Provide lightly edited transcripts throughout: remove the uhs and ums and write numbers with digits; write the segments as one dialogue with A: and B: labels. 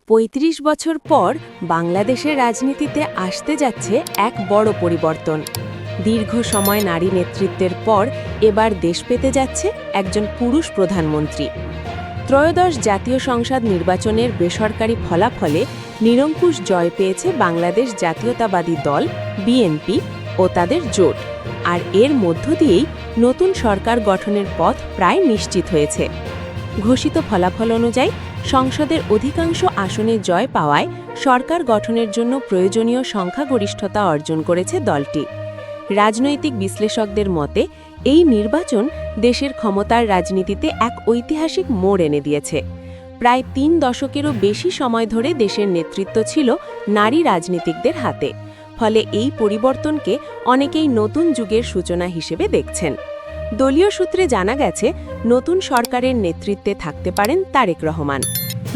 A: ৩৫ বছর পর বাংলাদেশের রাজনীতিতে আসতে যাচ্ছে এক বড় পরিবর্তন। দীর্ঘ সময় নারী নেতৃত্বের পর এবার দেশ পেতে যাচ্ছে একজন পুরুষ প্রধানমন্ত্রী। ত্রয়োদশ জাতীয় সংসদ নির্বাচনের বেসরকারি ফলাফলে নিরঙ্কুশ জয় পেয়েছে বাংলাদেশ জাতীয়তাবাদী দল বিএনপি ও তাদের জোট, আর এর মধ্য দিয়েই নতুন সরকার গঠনের পথ প্রায় নিশ্চিত হয়েছে। ঘোষিত ফলাফল অনুযায়ী সংসদের অধিকাংশ আসনে জয় পাওয়ায় সরকার গঠনের জন্য প্রয়োজনীয় সংখ্যাগরিষ্ঠতা অর্জন করেছে দলটি। রাজনৈতিক বিশ্লেষকদের মতে এই নির্বাচন দেশের ক্ষমতার রাজনীতিতে এক ঐতিহাসিক মোড় এনে দিয়েছে। প্রায় ৩ দশকেরও বেশি সময় ধরে দেশের নেতৃত্ব ছিল নারী রাজনীতিকদের হাতে, ফলে এই পরিবর্তনকে অনেকেই নতুন যুগের সূচনা হিসেবে দেখছেন। দলীয় সূত্রে জানা গেছে, নতুন সরকারের নেতৃত্বে থাকতে পারেন তারেক রহমান।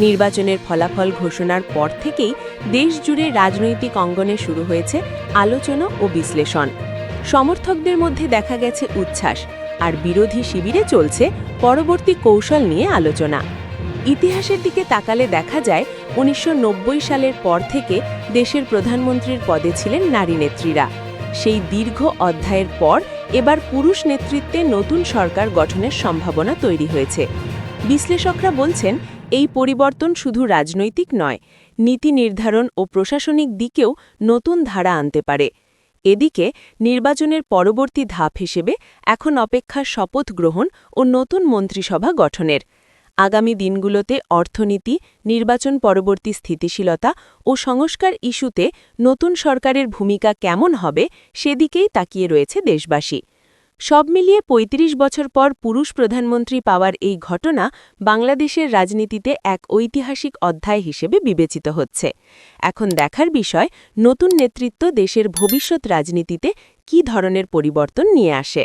A: নির্বাচনের ফলাফল ঘোষণার পর থেকেই দেশজুড়ে রাজনৈতিক অঙ্গনে শুরু হয়েছে আলোচনা ও বিশ্লেষণ। সমর্থকদের মধ্যে দেখা গেছে উচ্ছ্বাস, আর বিরোধী শিবিরে চলছে পরবর্তী কৌশল নিয়ে আলোচনা। ইতিহাসের দিকে তাকালে দেখা যায় ১৯৯০ সালের পর থেকে দেশের প্রধানমন্ত্রীর পদে ছিলেন নারী নেত্রীরা। সেই দীর্ঘ অধ্যায়ের পর এবার পুরুষ নেতৃত্বে নতুন সরকার গঠনের সম্ভাবনা তৈরি হয়েছে। বিশ্লেষকরা বলছেন, এই পরিবর্তন শুধু রাজনৈতিক নয়, নীতি নির্ধারণ ও প্রশাসনিক দিকেও নতুন ধারা আনতে পারে। এদিকে নির্বাচনের পরবর্তী ধাপ হিসেবে এখন অপেক্ষা শপথ গ্রহণ ও নতুন মন্ত্রিসভা গঠনের। আগামী দিনগুলোতে অর্থনীতি, নির্বাচন পরবর্তী স্থিতিশীলতা ও সংস্কার ইস্যুতে নতুন সরকারের ভূমিকা কেমন হবে সেদিকেই তাকিয়ে রয়েছে দেশবাসী। সব মিলিয়ে ৩৫ বছর পর পুরুষ প্রধানমন্ত্রী পাওয়ার এই ঘটনা বাংলাদেশের রাজনীতিতে এক ঐতিহাসিক অধ্যায় হিসেবে বিবেচিত হচ্ছে। এখন দেখার বিষয়, নতুন নেতৃত্ব দেশের ভবিষ্যৎ রাজনীতিতে কী ধরনের পরিবর্তন নিয়ে আসে।